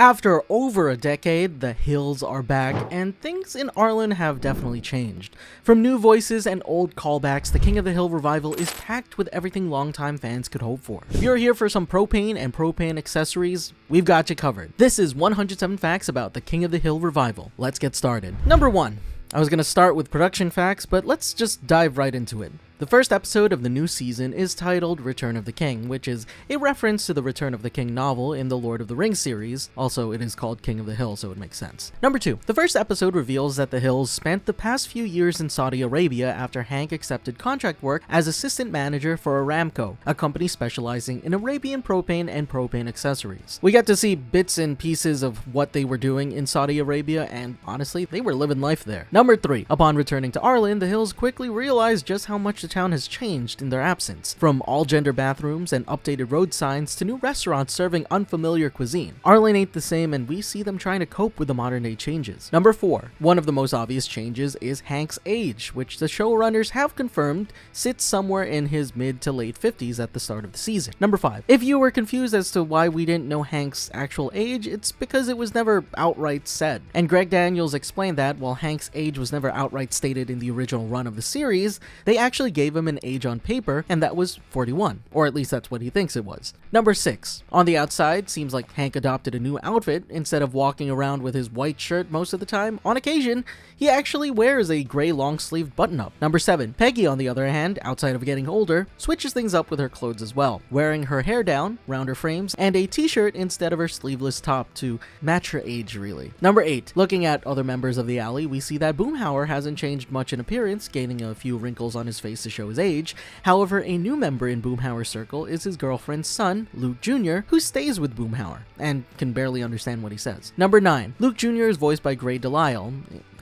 After over a decade, the hills are back, and things in Arlen have definitely changed. From new voices and old callbacks, the King of the Hill revival is packed with everything longtime fans could hope for. If you're here for some propane and propane accessories, we've got you covered. This is 107 facts about the King of the Hill revival. Let's get started. Number 1. I was going to start with production facts, but let's just dive right into it. The first episode of the new season is titled Return of the King, which is a reference to the Return of the King novel in the Lord of the Rings series. Also, it is called King of the Hill, so it makes sense. Number 2. The first episode reveals that the Hills spent the past few years in Saudi Arabia after Hank accepted contract work as assistant manager for Aramco, a company specializing in Arabian propane and propane accessories. We get to see bits and pieces of what they were doing in Saudi Arabia, and honestly, they were living life there. Number 3. Upon returning to Arlen, the Hills quickly realized just how much the town has changed in their absence, from all-gender bathrooms and updated road signs to new restaurants serving unfamiliar cuisine. Arlen ain't the same, and we see them trying to cope with the modern-day changes. Number 4. One of the most obvious changes is Hank's age, which the showrunners have confirmed sits somewhere in his mid to late 50s at the start of the season. Number 5. If you were confused as to why we didn't know Hank's actual age, it's because it was never outright said. And Greg Daniels explained that while Hank's age was never outright stated in the original run of the series, they actually gave him an age on paper, and that was 41, or at least that's what he thinks it was. Number 6. On the outside, seems like Hank adopted a new outfit. Instead of walking around with his white shirt most of the time, on occasion, he actually wears a gray long-sleeved button-up. Number 7. Peggy, on the other hand, outside of getting older, switches things up with her clothes as well, wearing her hair down, rounder frames, and a t-shirt instead of her sleeveless top to match her age, really. Number 8. Looking at other members of the alley, we see that Boomhauer hasn't changed much in appearance, gaining a few wrinkles on his face to show his age. However, a new member in Boomhauer's circle is his girlfriend's son, Luke Jr., who stays with Boomhauer and can barely understand what he says. Number 9. Luke Jr. is voiced by Gray Delisle,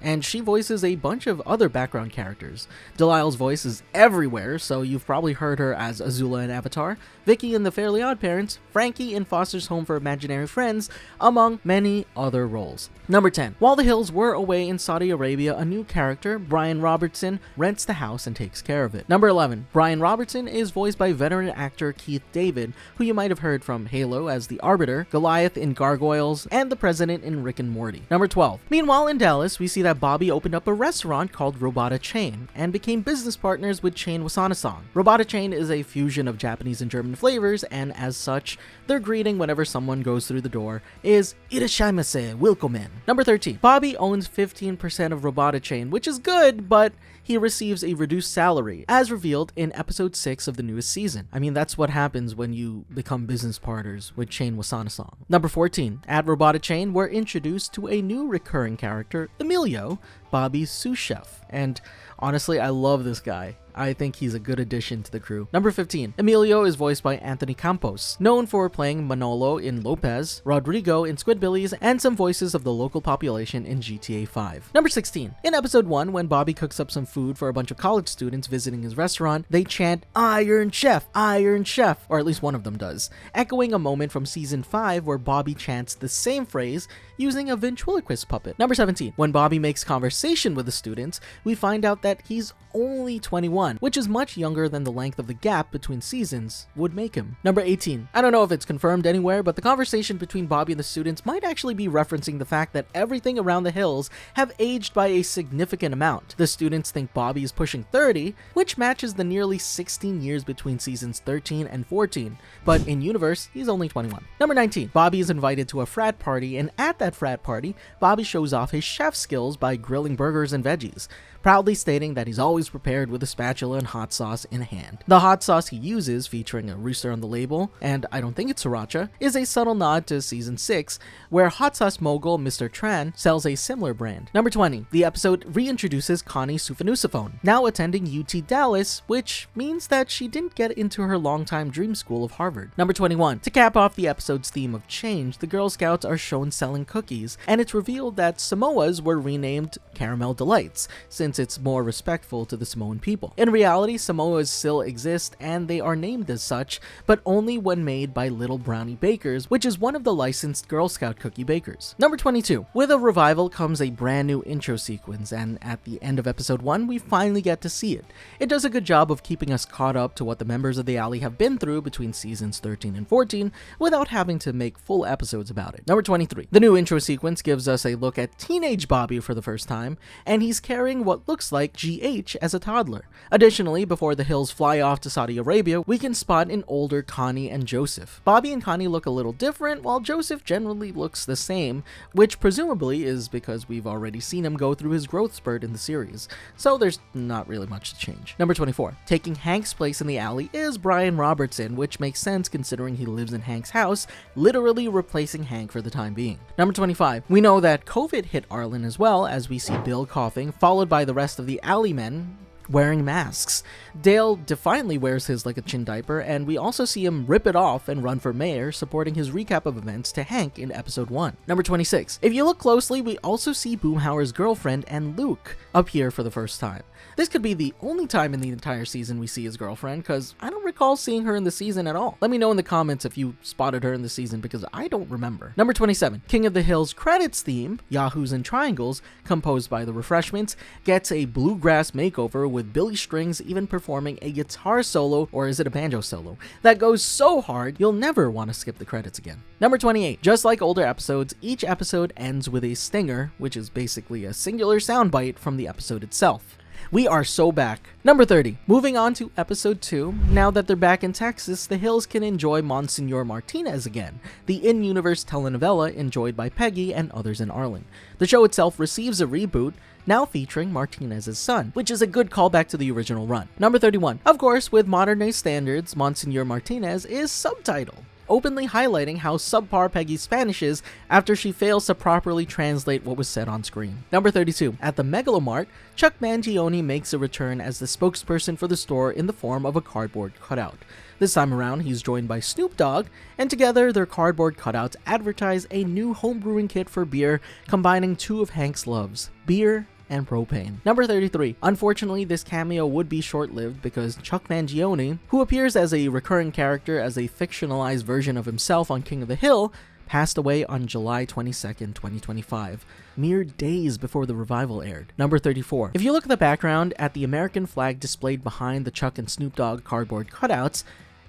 and she voices a bunch of other background characters. Delisle's voice is everywhere, so you've probably heard her as Azula in Avatar, Vicky in The Fairly OddParents, Frankie in Foster's Home for Imaginary Friends, among many other roles. Number 10. While the Hills were away in Saudi Arabia, a new character, Brian Robertson, rents the house and takes care of it. Number 11. Brian Robertson is voiced by veteran actor Keith David, who you might have heard from Halo as the Arbiter, Goliath in Gargoyles, and the President in Rick and Morty. Number 12. Meanwhile, in Dallas, we see that Bobby opened up a restaurant called Robota Chain and became business partners with Chain Wasana-san. Robota Chain is a fusion of Japanese and German flavors, and as such, their greeting whenever someone goes through the door is "Irashaimase, welcome in." Number 13. Bobby owns 15% of Robota Chain, which is good, but he receives a reduced salary, as revealed in episode 6 of the newest season. I mean, that's what happens when you become business partners with Chain Wasana-san. Number 14. At Robota Chain, we're introduced to a new recurring character, Emilio, Bobby's sous chef. And honestly, I love this guy. I think he's a good addition to the crew. Number 15. Emilio is voiced by Anthony Campos, known for playing Manolo in Lopez, Rodrigo in Squidbillies, and some voices of the local population in GTA 5. Number 16. In episode 1, when Bobby cooks up some food for a bunch of college students visiting his restaurant, they chant, "Iron Chef, Iron Chef," or at least one of them does, echoing a moment from season 5 where Bobby chants the same phrase using a ventriloquist puppet. Number 17. When Bobby makes conversation with the students, we find out that he's only 21, which is much younger than the length of the gap between seasons would make him. Number 18. I don't know if it's confirmed anywhere, but the conversation between Bobby and the students might actually be referencing the fact that everything around the Hills have aged by a significant amount. The students think Bobby is pushing 30, which matches the nearly 16 years between seasons 13 and 14, but in universe, he's only 21. Number 19. Bobby is invited to a frat party, and at that frat party, Bobby shows off his chef skills by grilling burgers and veggies, proudly stating that he's always prepared with a spatula and hot sauce in hand. The hot sauce he uses, featuring a rooster on the label, and I don't think it's sriracha, is a subtle nod to season 6, where hot sauce mogul Mr. Tran sells a similar brand. Number 20. The episode reintroduces Connie Sufanusafone, now attending UT Dallas, which means that she didn't get into her longtime dream school of Harvard. Number 21. To cap off the episode's theme of change, the Girl Scouts are shown selling cookies, and it's revealed that Samoas were renamed Caramel Delights, since since it's more respectful to the Samoan people. In reality, Samoas still exist and they are named as such, but only when made by Little Brownie Bakers, which is one of the licensed Girl Scout cookie bakers. Number 22. With a revival comes a brand new intro sequence, and at the end of episode 1, we finally get to see it. It does a good job of keeping us caught up to what the members of the alley have been through between seasons 13 and 14 without having to make full episodes about it. Number 23. The new intro sequence gives us a look at teenage Bobby for the first time, and he's carrying what looks like GH as a toddler. Additionally, before the Hills fly off to Saudi Arabia, we can spot an older Connie and Joseph. Bobby and Connie look a little different, while Joseph generally looks the same, which presumably is because we've already seen him go through his growth spurt in the series, so there's not really much to change. Number 24. Taking Hank's place in the alley is Brian Robertson, which makes sense considering he lives in Hank's house, literally replacing Hank for the time being. Number 25. We know that COVID hit Arlen as well, as we see Bill coughing, followed by the rest of the alley men wearing masks. Dale defiantly wears his like a chin diaper, and we also see him rip it off and run for mayor, supporting his recap of events to Hank in episode 1. Number 26. If you look closely, we also see Boomhauer's girlfriend and Luke up here for the first time. This could be the only time in the entire season we see his girlfriend, because I don't recall seeing her in the season at all. Let me know in the comments if you spotted her in the season, because I don't remember. Number 27. King of the Hills credits theme, Yahoos and Triangles, composed by The Refreshments, gets a bluegrass makeover with Billy Strings even performing a guitar solo, or is it a banjo solo, that goes so hard you'll never want to skip the credits again. Number 28. Just like older episodes, each episode ends with a stinger, which is basically a singular soundbite from the episode itself. We are so back. Number 30. Moving on to episode 2, now that they're back in Texas, the Hills can enjoy Monsignor Martinez again, the in-universe telenovela enjoyed by Peggy and others in Arlen. The show itself receives a reboot, now featuring Martinez's son, which is a good callback to the original run. Number 31. Of course, with modern-day standards, Monsignor Martinez is subtitled, openly highlighting how subpar Peggy's Spanish is after she fails to properly translate what was said on screen. Number 32. At the Megalomart, Chuck Mangione makes a return as the spokesperson for the store in the form of a cardboard cutout. This time around, he's joined by Snoop Dogg, and together their cardboard cutouts advertise a new homebrewing kit for beer, combining two of Hank's loves, beer and propane. Number 33. Unfortunately, this cameo would be short-lived because Chuck Mangione, who appears as a recurring character as a fictionalized version of himself on King of the Hill, passed away on July 22nd, 2025, mere days before the revival aired. Number 34. If you look at the background at the American flag displayed behind the Chuck and Snoop Dogg cardboard cutouts,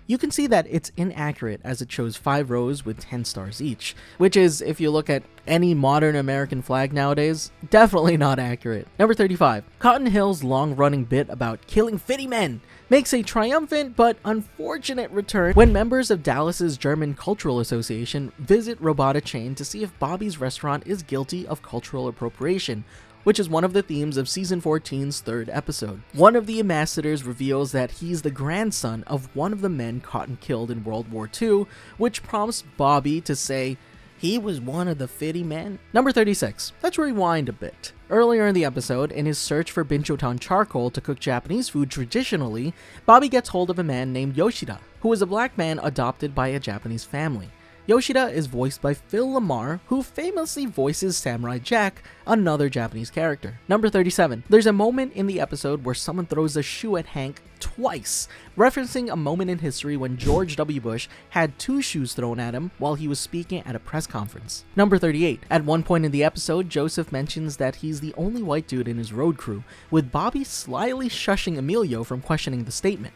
you can see that it's inaccurate as it shows 5 rows with 10 stars each, which is, if you look at any modern American flag nowadays, definitely not accurate. Number 35. Cotton Hill's long-running bit about killing fitty men makes a triumphant but unfortunate return when members of Dallas's German Cultural Association visit Robota Chain to see if Bobby's restaurant is guilty of cultural appropriation, which is one of the themes of Season 14's 3rd episode. One of the ambassadors reveals that he's the grandson of one of the men Cotton killed in World War II, which prompts Bobby to say, "He was one of the fitty men." Number 36. Let's rewind a bit. Earlier in the episode, in his search for Binchotan charcoal to cook Japanese food traditionally, Bobby gets hold of a man named Yoshida, who is a black man adopted by a Japanese family. Yoshida is voiced by Phil Lamar, who famously voices Samurai Jack, another Japanese character. Number 37. There's a moment in the episode where someone throws a shoe at Hank twice, referencing a moment in history when George W. Bush had 2 shoes thrown at him while he was speaking at a press conference. Number 38. At one point in the episode, Joseph mentions that he's the only white dude in his road crew, with Bobby slyly shushing Emilio from questioning the statement.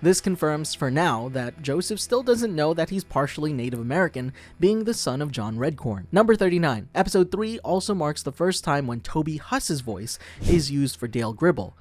This confirms for now that Joseph still doesn't know that he's partially Native American, being the son of John Redcorn. Number 39. Episode 3 also marks the first time when Toby Huss's voice is used for Dale Gribble.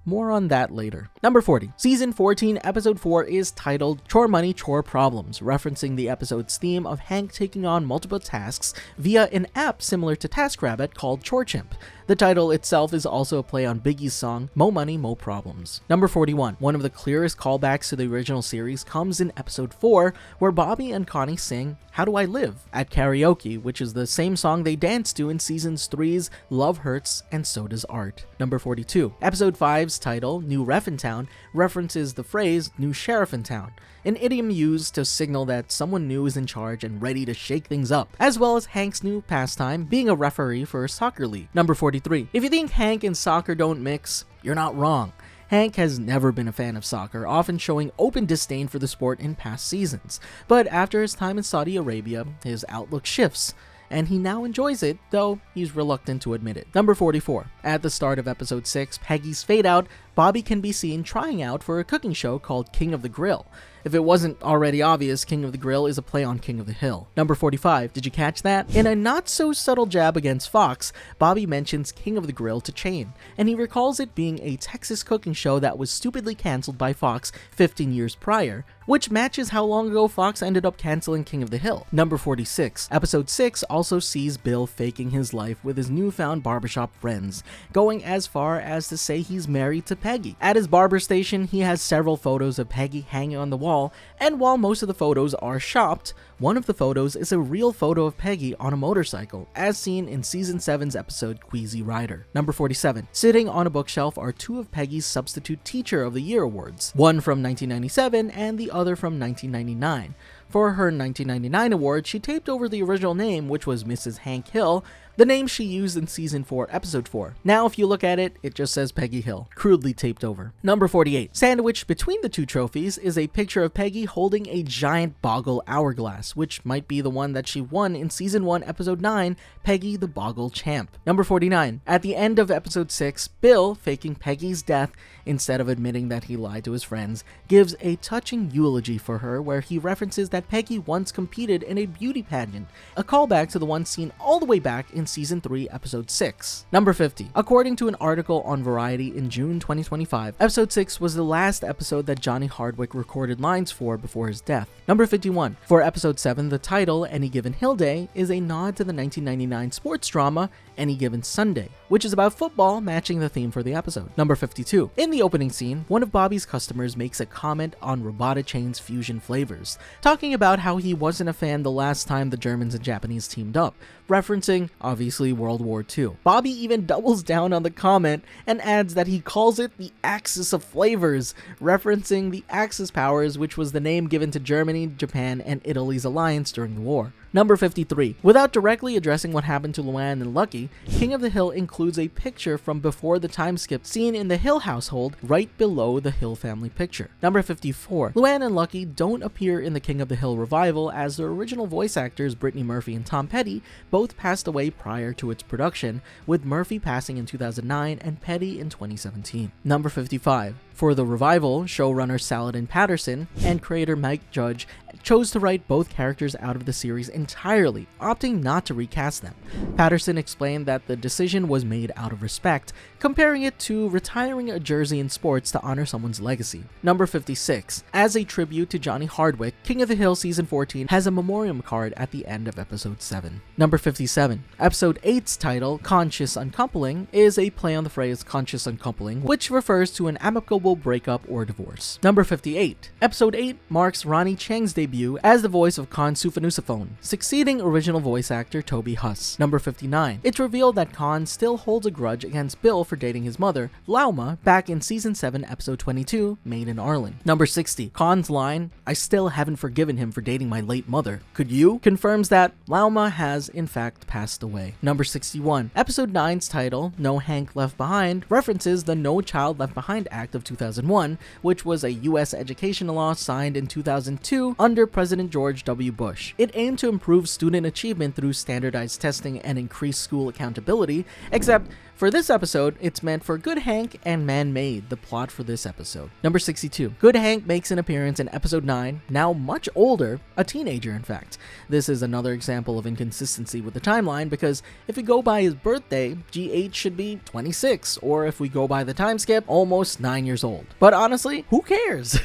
More on that later. Number 40. Season 14, Episode 4 is titled Chore Money, Chore Problems, referencing the episode's theme of Hank taking on multiple tasks via an app similar to TaskRabbit called ChoreChimp. The title itself is also a play on Biggie's song, Mo Money, Mo Problems. Number 41. One of the clearest callbacks to the original series comes in Episode 4, where Bobby and Connie sing How Do I Live at karaoke, which is the same song they danced to in Seasons 3's Love Hurts and So Does Art. Number 42. Episode 5's episode's title, New Ref in Town, references the phrase New Sheriff in Town, an idiom used to signal that someone new is in charge and ready to shake things up, as well as Hank's new pastime, being a referee for a soccer league. Number 43. If you think Hank and soccer don't mix, you're not wrong. Hank has never been a fan of soccer, often showing open disdain for the sport in past seasons. But after his time in Saudi Arabia, his outlook shifts, and he now enjoys it, though he's reluctant to admit it. Number 44. At the start of episode 6, Peggy's Fade Out, Bobby can be seen trying out for a cooking show called King of the Grill. If it wasn't already obvious, King of the Grill is a play on King of the Hill. Number 45. Did you catch that? In a not-so-subtle jab against Fox, Bobby mentions King of the Grill to Chain, and he recalls it being a Texas cooking show that was stupidly cancelled by Fox 15 years prior, which matches how long ago Fox ended up canceling King of the Hill. Number 46. Episode 6 also sees Bill faking his life with his newfound barbershop friends, going as far as to say he's married to Peggy. At his barber station, he has several photos of Peggy hanging on the wall, and while most of the photos are shopped, one of the photos is a real photo of Peggy on a motorcycle, as seen in Season 7's episode Queasy Rider. Number 47. Sitting on a bookshelf are two of Peggy's Substitute Teacher of the Year awards, one from 1997 and the other from 1999. For her 1999 award, she taped over the original name, which was Mrs. Hank Hill, the name she used in Season 4, Episode 4. Now, if you look at it, it just says Peggy Hill, crudely taped over. Number 48. Sandwiched between the two trophies is a picture of Peggy holding a giant Boggle hourglass, which might be the one that she won in Season 1, Episode 9, Peggy the Boggle Champ. Number 49. At the end of Episode 6, Bill, faking Peggy's death instead of admitting that he lied to his friends, gives a touching eulogy for her where he references that Peggy once competed in a beauty pageant, a callback to the one seen all the way back in Season 3, Episode 6. Number 50. According to an article on Variety in June 2025, Episode 6 was the last episode that Johnny Hardwick recorded lines for before his death. Number 51. For Episode 7, the title, Any Given Hill Day, is a nod to the 1999 sports drama, Any Given Sunday, which is about football, matching the theme for the episode. Number 52. In the opening scene, one of Bobby's customers makes a comment on Robota Chain's fusion flavors, talking about how he wasn't a fan the last time the Germans and Japanese teamed up, referencing, obviously, World War II. Bobby even doubles down on the comment and adds that he calls it the Axis of Flavors, referencing the Axis powers, which was the name given to Germany, Japan, and Italy's alliance during the war. Number 53. Without directly addressing what happened to Luann and Lucky, King of the Hill includes a picture from before the time skip seen in the Hill household right below the Hill family picture. Number 54. Luann and Lucky don't appear in the King of the Hill revival as their original voice actors Brittany Murphy and Tom Petty both passed away prior to its production, with Murphy passing in 2009 and Petty in 2017. Number 55. For the revival, showrunner Saladin Patterson and creator Mike Judge chose to write both characters out of the series entirely, opting not to recast them. Patterson explained that the decision was made out of respect, comparing it to retiring a jersey in sports to honor someone's legacy. Number 56. As a tribute to Johnny Hardwick, King of the Hill Season 14 has a memoriam card at the end of Episode 7. Number 57. Episode 8's title, Conscious Uncoupling, is a play on the phrase conscious uncoupling, which refers to an amicable breakup or divorce. Number 58. Episode 8 marks Ronnie Chang's debut as the voice of Khan Sufanusaphone, succeeding original voice actor Toby Huss. Number 59. It's revealed that Khan still holds a grudge against Bill for dating his mother, Lauma, back in Season 7, Episode 22, Made in Arlen. Number 60. Khan's line, I still haven't forgiven him for dating my late mother. Could you? Confirms that Lauma has, in fact, passed away. Number 61. Episode 9's title, No Hank Left Behind, references the No Child Left Behind Act of 2001, which was a U.S. education law signed in 2002 under President George W. Bush. It aimed to improve student achievement through standardized testing and increase school accountability, except for this episode, it's meant for Good Hank and Man-Made, the plot for this episode. Number 62. Good Hank makes an appearance in Episode 9, now much older, a teenager in fact. This is another example of inconsistency with the timeline, because if we go by his birthday, GH should be 26, or if we go by the time skip, almost 9 years old. But honestly, who cares?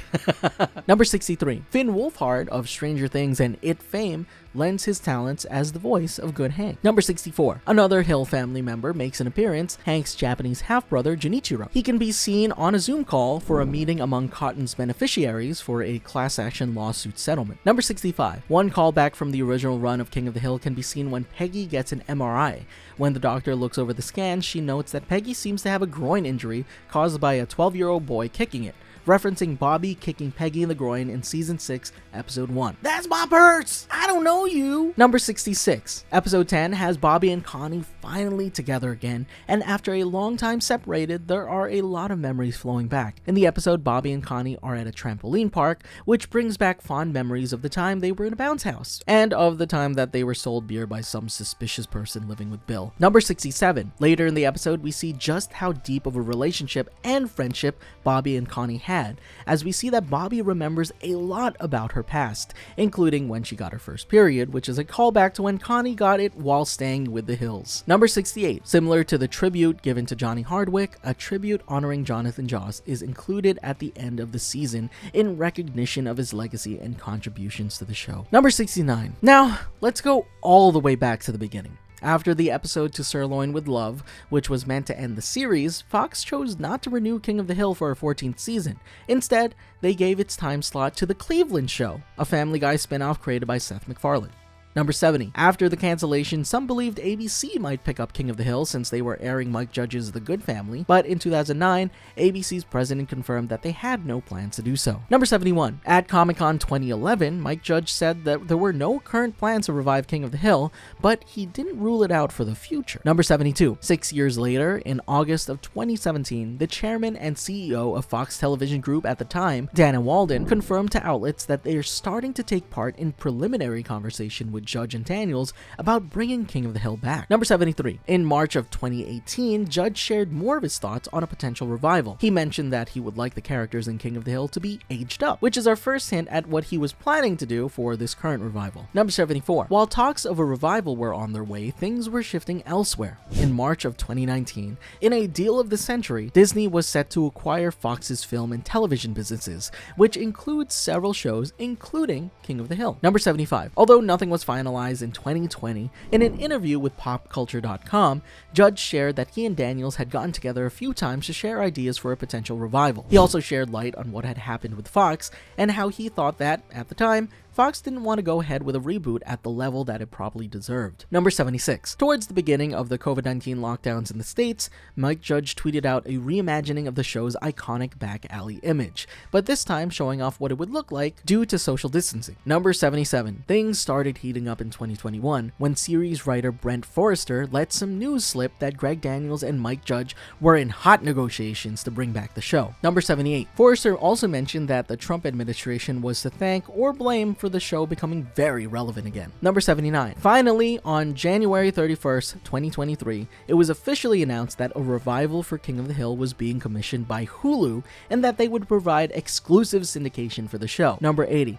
Number 63. Finn Wolfhard of Stranger Things and It fame lends his talents as the voice of Good Hank. Number 64. Another Hill family member makes an appearance, Hank's Japanese half-brother Junichiro. He can be seen on a Zoom call for a meeting among Cotton's beneficiaries for a class action lawsuit settlement. Number 65. One callback from the original run of King of the Hill can be seen when Peggy gets an MRI. When the doctor looks over the scan, she notes that Peggy seems to have a groin injury caused by a 12-year-old boy kicking it, referencing Bobby kicking Peggy in the groin in Season 6, Episode 1. That's my purse! I don't know you! Number 66. Episode 10 has Bobby and Connie finally together again, and after a long time separated, there are a lot of memories flowing back. In the episode, Bobby and Connie are at a trampoline park, which brings back fond memories of the time they were in a bounce house, and of the time that they were sold beer by some suspicious person living with Bill. Number 67. Later in the episode, we see just how deep of a relationship and friendship Bobby and Connie had, as we see that Bobby remembers a lot about her past, including when she got her first period, which is a callback to when Connie got it while staying with the Hills. Number 68. Similar to the tribute given to Johnny Hardwick, a tribute honoring Jonathan Joss is included at the end of the season in recognition of his legacy and contributions to the show. Number 69. Now, let's go all the way back to the beginning. After the episode To Sirloin with Love, which was meant to end the series, Fox chose not to renew King of the Hill for a 14th season. Instead, they gave its time slot to The Cleveland Show, a Family Guy spinoff created by Seth MacFarlane. Number 70. After the cancellation, some believed ABC might pick up King of the Hill since they were airing Mike Judge's The Good Family, but in 2009, ABC's president confirmed that they had no plans to do so. Number 71. At Comic-Con 2011, Mike Judge said that there were no current plans to revive King of the Hill, but he didn't rule it out for the future. Number 72. 6 years later, in August of 2017, the chairman and CEO of Fox Television Group at the time, Dana Walden, confirmed to outlets that they are starting to take part in preliminary conversation with Judge and Daniels about bringing King of the Hill back. Number 73. In March of 2018, Judge shared more of his thoughts on a potential revival. He mentioned that he would like the characters in King of the Hill to be aged up, which is our first hint at what he was planning to do for this current revival. Number 74. While talks of a revival were on their way, things were shifting elsewhere. In March of 2019, in a deal of the century, Disney was set to acquire Fox's film and television businesses, which includes several shows, including King of the Hill. Number 75. Although nothing was finalized in 2020, in an interview with popculture.com, Judge shared that he and Daniels had gotten together a few times to share ideas for a potential revival. He also shared light on what had happened with Fox and how he thought that, at the time, Fox didn't want to go ahead with a reboot at the level that it probably deserved. Number 76. Towards the beginning of the COVID-19 lockdowns in the States, Mike Judge tweeted out a reimagining of the show's iconic back alley image, but this time showing off what it would look like due to social distancing. Number 77. Things started heating up in 2021 when series writer Brent Forrester let some news slip that Greg Daniels and Mike Judge were in hot negotiations to bring back the show. Number 78. Forrester also mentioned that the Trump administration was to thank or blame for the show becoming very relevant again. Number 79. Finally, on January 31st, 2023, it was officially announced that a revival for King of the Hill was being commissioned by Hulu and that they would provide exclusive syndication for the show. Number 80.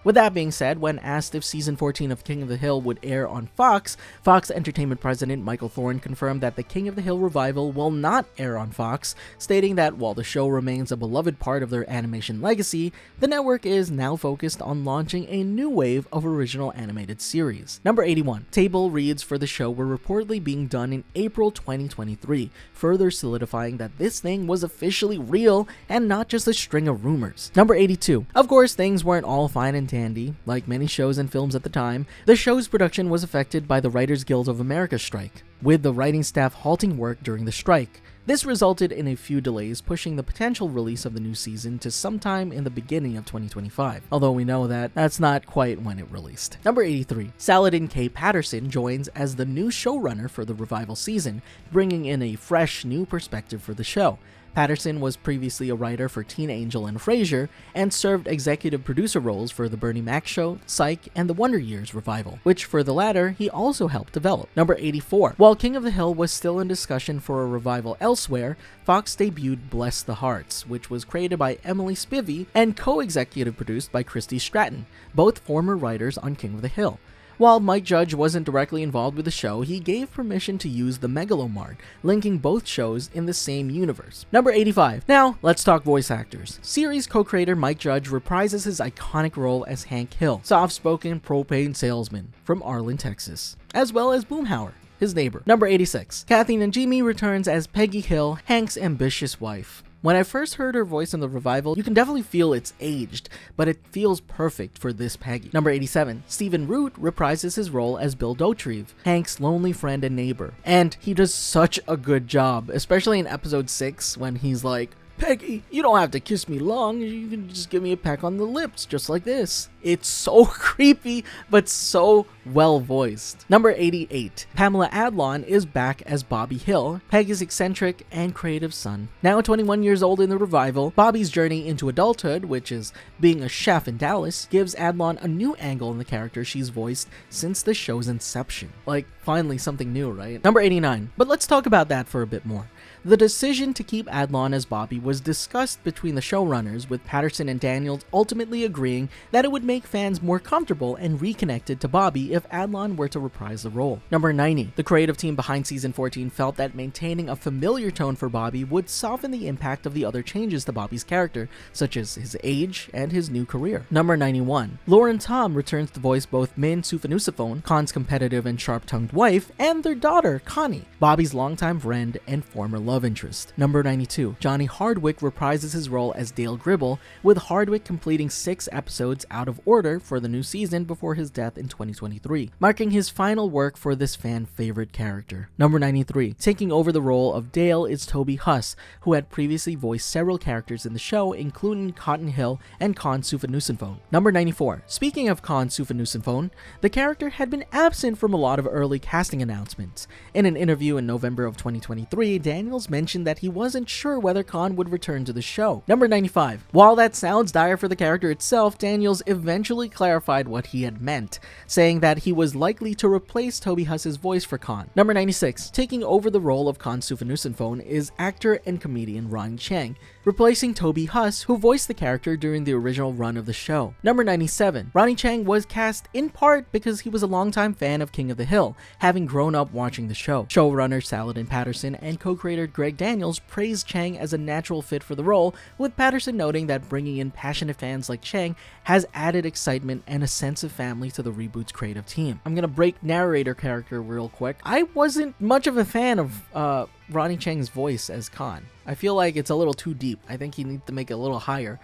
With that being said, when asked if season 14 of King of the Hill would air on Fox, Fox Entertainment president Michael Thorne confirmed that the King of the Hill revival will not air on Fox, stating that while the show remains a beloved part of their animation legacy, the network is now focused on launching a new wave of original animated series. Number 81. Table reads for the show were reportedly being done in April 2023, further solidifying that this thing was officially real and not just a string of rumors. Number 82. Of course, things weren't all fine and dandy. Like many shows and films at the time, the show's production was affected by the Writers Guild of America strike, with the writing staff halting work during the strike. This resulted in a few delays, pushing the potential release of the new season to sometime in the beginning of 2025, although we know that that's not quite when it released. Number 83. Saladin K. Patterson joins as the new showrunner for the revival season, bringing in a fresh new perspective for the show. Patterson was previously a writer for Teen Angel and Frasier, and served executive producer roles for The Bernie Mac Show, Psych, and The Wonder Years revival, which for the latter he also helped develop. Number 84. While King of the Hill was still in discussion for a revival elsewhere, Fox debuted Bless the Hearts, which was created by Emily Spivey and co-executive produced by Christy Stratton, both former writers on King of the Hill. While Mike Judge wasn't directly involved with the show, he gave permission to use the Megalomart, linking both shows in the same universe. Number 85. Now, let's talk voice actors. Series co-creator Mike Judge reprises his iconic role as Hank Hill, soft-spoken propane salesman from Arlen, Texas, as well as Boomhauer, his neighbor. Number 86. Kathy Najimy returns as Peggy Hill, Hank's ambitious wife. When I first heard her voice in the revival, you can definitely feel it's aged, but it feels perfect for this Peggy. Number 87. Stephen Root reprises his role as Bill Dauterive, Hank's lonely friend and neighbor. And he does such a good job, especially in episode 6 when he's like, "Peggy, you don't have to kiss me long, you can just give me a peck on the lips, just like this." It's so creepy, but so well voiced. Number 88. Pamela Adlon is back as Bobby Hill, Peggy's eccentric and creative son. Now 21 years old in the revival, Bobby's journey into adulthood, which is being a chef in Dallas, gives Adlon a new angle in the character she's voiced since the show's inception. Like, finally something new, right? Number 89. But let's talk about that for a bit more. The decision to keep Adlon as Bobby was discussed between the showrunners, with Patterson and Daniels ultimately agreeing that it would make fans more comfortable and reconnected to Bobby if Adlon were to reprise the role. Number 90. The creative team behind season 14 felt that maintaining a familiar tone for Bobby would soften the impact of the other changes to Bobby's character, such as his age and his new career. Number 91. Lauren Tom returns to voice both Min Sufanusaphone, Khan's competitive and sharp-tongued wife, and their daughter, Connie, Bobby's longtime friend and former love interest. Number 92. Johnny Hardwick reprises his role as Dale Gribble, with Hardwick completing 6 episodes out of order for the new season before his death in 2023, marking his final work for this fan favorite character. Number 93. Taking over the role of Dale is Toby Huss, who had previously voiced several characters in the show, including Cotton Hill and Khan Sufanusaphone. Number 94. Speaking of Khan Sufanusaphone, the character had been absent from a lot of early casting announcements. In an interview in November of 2023, Daniels mentioned that he wasn't sure whether Khan would return to the show. Number 95. While that sounds dire for the character itself, Daniels eventually clarified what he had meant, saying that he was likely to replace Toby Huss's voice for Khan. Number 96. Taking over the role of Khan Sufanusaphone is actor and comedian Ronnie Chang, replacing Toby Huss, who voiced the character during the original run of the show. Number 97. Ronnie Chang was cast in part because he was a longtime fan of King of the Hill, having grown up watching the show. Showrunner Saladin Patterson and co-creator Greg Daniels praised Chang as a natural fit for the role, with Patterson noting that bringing in passionate fans like Chang has added excitement and a sense of family to the reboot's creative team. I'm gonna break Narrator character real quick. I wasn't much of a fan of Ronnie Chang's voice as Khan. I feel like it's a little too deep. I think he needs to make it a little higher.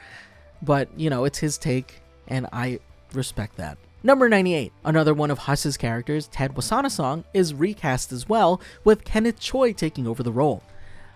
But, you know, it's his take, and I respect that. Number 98. Another one of Huss's characters, Ted Wasanasong, is recast as well, with Kenneth Choi taking over the role.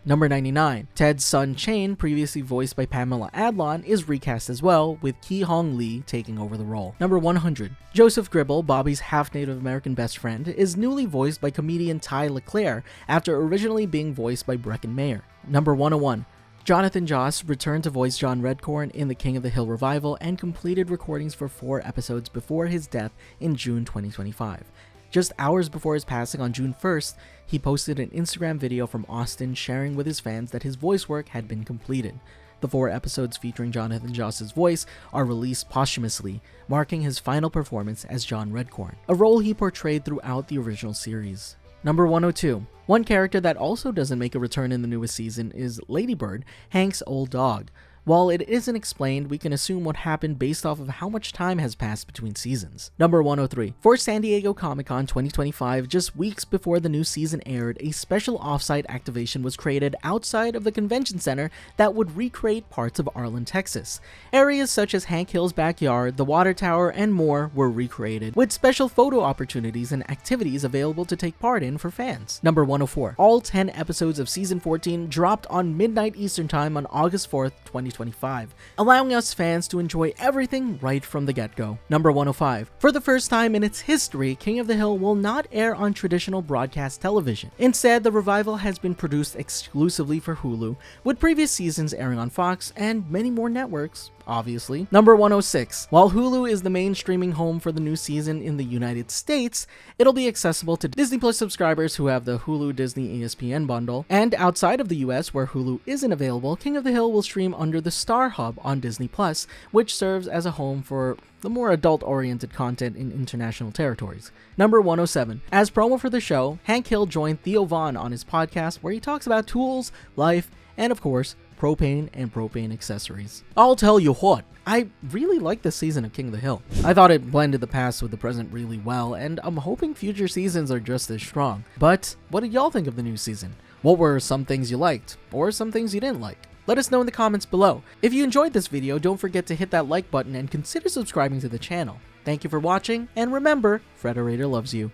Number 99. Ted's son Chain, previously voiced by Pamela Adlon, is recast as well, with Ki Hong Lee taking over the role. Number 100. Joseph Gribble, Bobby's half-Native American best friend, is newly voiced by comedian Ty LeClaire after originally being voiced by Breckin Mayer. Number 101. Jonathan Joss returned to voice John Redcorn in the King of the Hill revival and completed recordings for 4 episodes before his death in June 2025. Just hours before his passing on June 1st, he posted an Instagram video from Austin sharing with his fans that his voice work had been completed. The 4 episodes featuring Jonathan Joss's voice are released posthumously, marking his final performance as John Redcorn, a role he portrayed throughout the original series. Number 102. One character that also doesn't make a return in the newest season is Ladybird, Hank's old dog. While it isn't explained, we can assume what happened based off of how much time has passed between seasons. Number 103. For San Diego Comic-Con 2025, just weeks before the new season aired, a special offsite activation was created outside of the convention center that would recreate parts of Arlen, Texas. Areas such as Hank Hill's backyard, the water tower, and more were recreated, with special photo opportunities and activities available to take part in for fans. Number 104. All 10 episodes of Season 14 dropped on midnight Eastern Time on August 4th, 2025, allowing us fans to enjoy everything right from the get-go. Number 105. For the first time in its history, King of the Hill will not air on traditional broadcast television. Instead, the revival has been produced exclusively for Hulu, with previous seasons airing on Fox and many more networks obviously. Number 106. While Hulu is the main streaming home for the new season in the United States, it'll be accessible to Disney Plus subscribers who have the Hulu Disney ESPN bundle. And outside of the US, where Hulu isn't available, King of the Hill will stream under the Star Hub on Disney Plus, which serves as a home for the more adult-oriented content in international territories. Number 107. As promo for the show, Hank Hill joined Theo Vaughn on his podcast where he talks about tools, life, and of course, propane and propane accessories. I'll tell you what, I really like this season of King of the Hill. I thought it blended the past with the present really well, and I'm hoping future seasons are just as strong. But what did y'all think of the new season? What were some things you liked, or some things you didn't like? Let us know in the comments below. If you enjoyed this video, don't forget to hit that like button and consider subscribing to the channel. Thank you for watching, and remember, Frederator loves you.